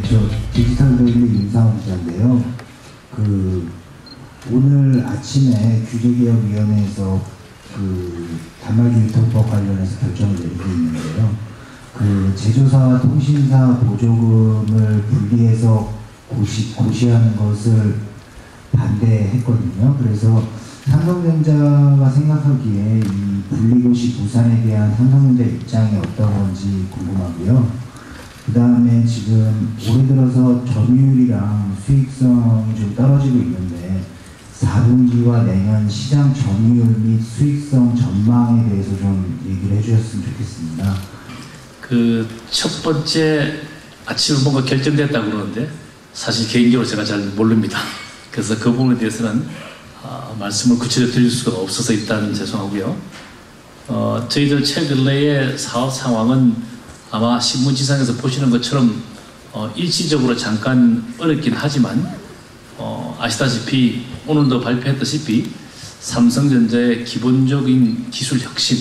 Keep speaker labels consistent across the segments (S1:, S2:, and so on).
S1: 저 디지털데일리 윤상훈 기자인데요. 오늘 아침에 규제개혁위원회에서 단말기 유통법 관련해서 결정을 내리고 있는데요. 제조사와 통신사 보조금을 분리해서 고시하는 것을 반대했거든요. 그래서 삼성전자가 생각하기에 이 분리고시 무산에 대한 삼성전자 입장이 어떤 건지 궁금하고요. 그 다음에 지금 올해 들어서 점유율이랑 수익성이 좀 떨어지고 있는데 4분기와 내년 시장 점유율 및 수익성 전망에 대해서 좀 얘기를 해주셨으면 좋겠습니다.
S2: 첫 번째 아침에 뭔가 결정됐다고 그러는데 사실 개인적으로 제가 잘 모릅니다. 그래서 그 부분에 대해서는 말씀을 구체적으로 드릴 수가 없어서 일단 죄송하고요. 저희들 최근래의 사업 상황은 아마 신문지상에서 보시는 것처럼 일시적으로 잠깐 어렵긴 하지만 아시다시피 오늘도 발표했다시피 삼성전자의 기본적인 기술 혁신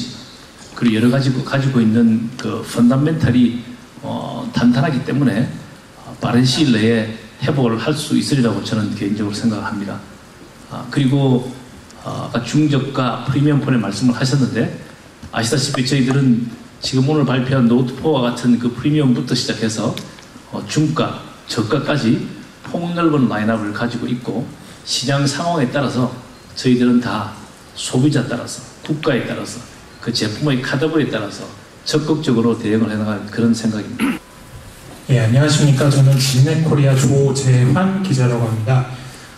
S2: 그리고 여러 가지 가지고 있는 펀더멘탈이 탄탄하기 때문에 빠른 시일 내에 회복을 할 수 있으리라고 저는 개인적으로 생각합니다. 그리고 아까 중저가 프리미엄폰의 말씀을 하셨는데 아시다시피 저희들은 지금 오늘 발표한 노트4와 같은 프리미엄부터 시작해서 중가, 저가까지 폭넓은 라인업을 가지고 있고 시장 상황에 따라서 저희들은 다 소비자에 따라서 국가에 따라서 그 제품의 카더블에 따라서 적극적으로 대응을 해나갈 그런 생각입니다.
S3: 예, 안녕하십니까. 저는 진넷코리아 조재환 기자라고 합니다.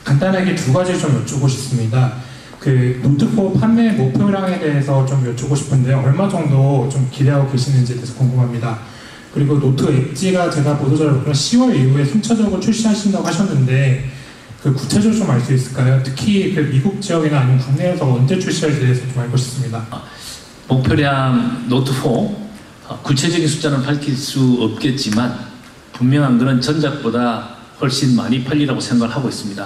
S3: 간단하게 두 가지 좀 여쭈고 싶습니다. 노트4 판매 목표량에 대해서 좀 여쭈고 싶은데 얼마 정도 좀 기대하고 계시는지에 대해서 궁금합니다. 그리고 노트 엣지가 제가 보도자료로 10월 이후에 순차적으로 출시하신다고 하셨는데 구체적으로 좀 알 수 있을까요? 특히 미국 지역이나 아니면 국내에서 언제 출시할지에 대해서 좀 알고 싶습니다.
S2: 목표량 노트4 구체적인 숫자는 밝힐 수 없겠지만 분명한 것은 전작보다 훨씬 많이 팔리라고 생각을 하고 있습니다.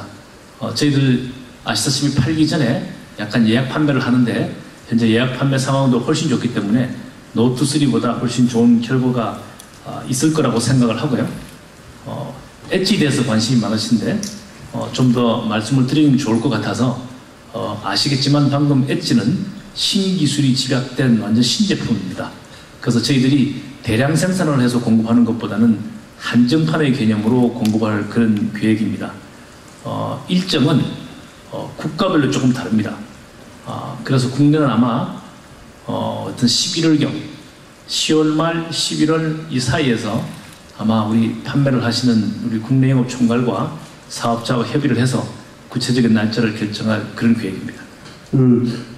S2: 저희들 아시다시피 팔기 전에 약간 예약 판매를 하는데 현재 예약 판매 상황도 훨씬 좋기 때문에 노트3보다 훨씬 좋은 결과가 있을 거라고 생각을 하고요. 엣지에 대해서 관심이 많으신데 좀 더 말씀을 드리는 게 좋을 것 같아서 아시겠지만 방금 엣지는 신기술이 집약된 완전 신제품입니다. 그래서 저희들이 대량 생산을 해서 공급하는 것보다는 한정판의 개념으로 공급할 그런 계획입니다. 일정은 국가별로 조금 다릅니다. 그래서 국내는 아마 어떤 11월경 10월 말 11월 이 사이에서 아마 우리 판매를 하시는 우리 국내 영업 총괄과 사업자와 협의를 해서 구체적인 날짜를 결정할 그런 계획입니다.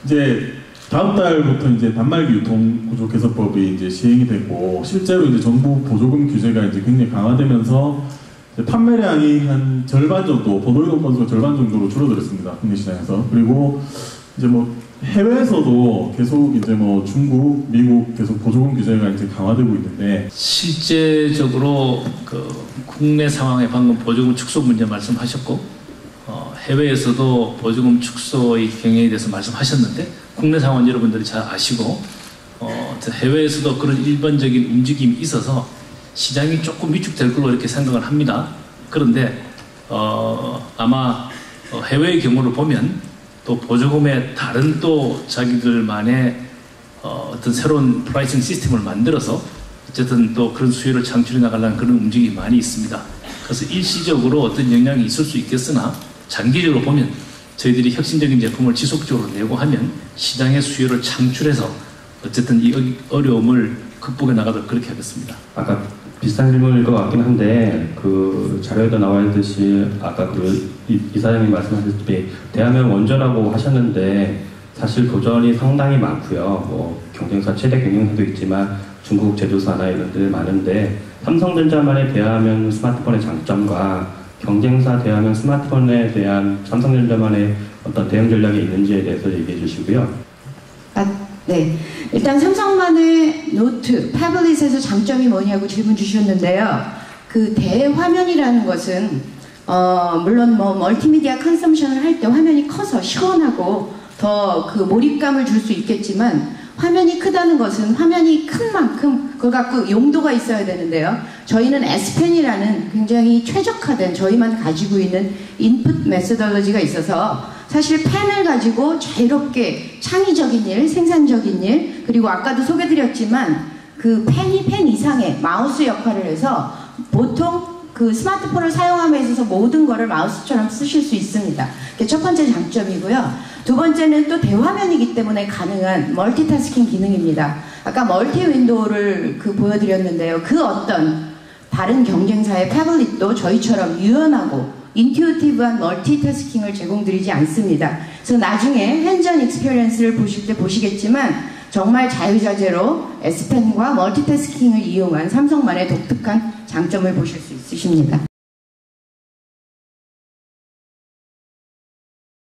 S4: 이제 다음 달부터 이제 단말기 유통 구조 개선법이 이제 시행이 되고 실제로 이제 정부 보조금 규제가 이제 굉장히 강화되면서 이제 판매량이 한 절반 정도, 보도이동 건수가 절반 정도로 줄어들었습니다. 국내 시장에서. 그리고 이제 해외에서도 계속 이제 중국, 미국 계속 보조금 규제가 이제 강화되고 있는데
S2: 실제적으로 국내 상황에 방금 보조금 축소 문제 말씀하셨고 해외에서도 보조금 축소의 경향에 대해서 말씀하셨는데 국내 상황은 여러분들이 잘 아시고 해외에서도 그런 일반적인 움직임이 있어서 시장이 조금 위축될 걸로 이렇게 생각을 합니다. 그런데 아마 해외의 경우를 보면 또 보조금의 다른 또 자기들만의 어떤 새로운 프라이싱 시스템을 만들어서 어쨌든 또 그런 수요를 창출해 나가려는 그런 움직임이 많이 있습니다. 그래서 일시적으로 어떤 영향이 있을 수 있겠으나 장기적으로 보면 저희들이 혁신적인 제품을 지속적으로 내고 하면 시장의 수요를 창출해서 어쨌든 이 어려움을 극복해 나가도록 그렇게 하겠습니다.
S5: 아까 비슷한 질문일 것 같긴 한데 자료에도 나와 있듯이 아까 이사장님이 말씀하셨듯이 대한민국 원조라고 하셨는데 사실 도전이 상당히 많고요. 경쟁사 최대 경쟁사도 있지만 중국 제조사나 이런 데들 많은데 삼성전자만의 대화면 스마트폰의 장점과 경쟁사 대화면 스마트폰에 대한 삼성전자만의 어떤 대응 전략이 있는지에 대해서 얘기해 주시고요.
S6: 네. 일단 삼성만의 노트, 타블릿에서 장점이 뭐냐고 질문 주셨는데요. 대화면이라는 것은 물론 멀티미디어 컨섬션을 할 때 화면이 커서 시원하고 더 몰입감을 줄 수 있겠지만 화면이 크다는 것은 화면이 큰 만큼 그걸 갖고 용도가 있어야 되는데요. 저희는 S펜이라는 굉장히 최적화된 저희만 가지고 있는 인풋 메소돌로지가 있어서 사실 펜을 가지고 자유롭게 창의적인 일, 생산적인 일, 그리고 아까도 소개드렸지만 그 펜이 펜 이상의 마우스 역할을 해서 보통 그 스마트폰을 사용함에 있어서 모든 거를 마우스처럼 쓰실 수 있습니다. 그게 첫 번째 장점이고요. 두 번째는 또 대화면이기 때문에 가능한 멀티태스킹 기능입니다. 아까 멀티 윈도우를 보여드렸는데요. 그 어떤 다른 경쟁사의 태블릿도 저희처럼 유연하고 인튜이티브한 멀티태스킹을 제공드리지 않습니다. 그래서 나중에 핸즈온 익스피리언스를 보실 때 보시겠지만 정말 자유자재로 S펜과 멀티태스킹을 이용한 삼성만의 독특한 장점을 보실 수 있으십니다.